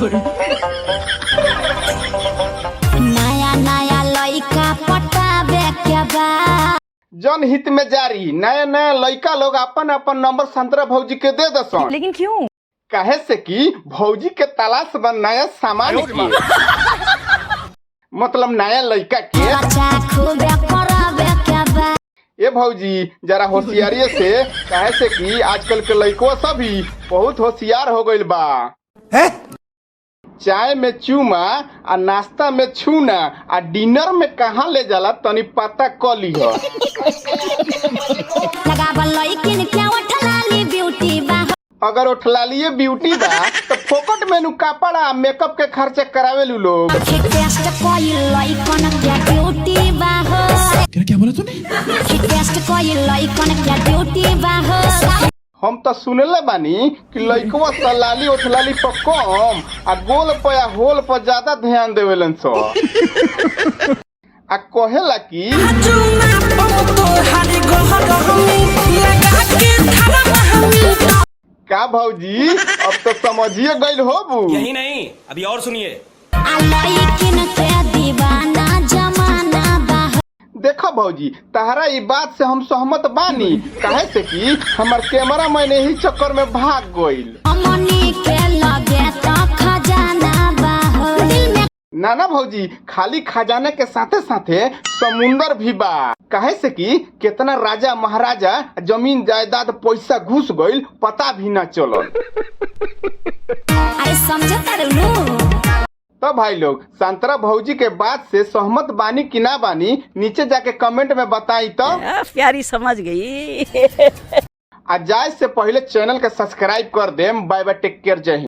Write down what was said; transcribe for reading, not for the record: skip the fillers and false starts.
नया नया लइका पटाबे के बा। जनहित में जारी नया नया लड़का लोग अपन अपन नंबर संतरा भौजी के दे दसन। लेकिन क्यों? काहे से कि भौजी के तलाश बन नया सामान की मतलब नया लड़का के। बच्चा खूबे कराबे के बा। ए भौजी जरा होशियारी से, काहे से कि आजकल के लड़कों सभी बहुत होशियार हो गइल बा। चाय में चूमा आ नाश्ता में छूना आ डिनर में कहाँ ले जाला तनी पता क लिह। लगाबल लइकिन के उठलाली ब्यूटी बा। अगर उठलालिए ब्यूटी बा तो फोकट में नु कपड़ा मेकअप के खर्चे करावे लू लोग। टेस्ट कोई लइकन के ब्यूटी बा हो। क्या बोला तूने? टेस्ट कोई लइकन के ब्यूटी बा हो। हम तो सुनले बानी कि लइकवा सलाली उठलाली पर कम आ गोल पर या होल पर ज्यादा ध्यान देवेलन सो। आ कहेला कि का भौजी अब तो समझिए गइल होबू। यही नहीं, अभी और सुनिए। लइकिन के दीवाना जमाना बा। देखो भौजी तहरा ई बात से हम सहमत बानी, काहे से कि हमार कैमरा मैन यही चक्कर में भाग गइल। अमनी के लगे तो खजाना बा हो। दिल में नाना भौजी खाली खजाने के साथे साथे समुंदर भी बा। काहे से कि कितना राजा महाराजा जमीन जायदाद पैसा घुस गइल पता भी ना चलल। अरे समझ तारू। तो भाई लोग संतरा भौजी के बात से सहमत बानी कि ना बानी नीचे जाके कमेंट में बताई तो। प्यारी समझ गई। आ जाए से पहले चैनल के सब्सक्राइब कर देम। बाय बाय, टेक केयर, जय हिंद।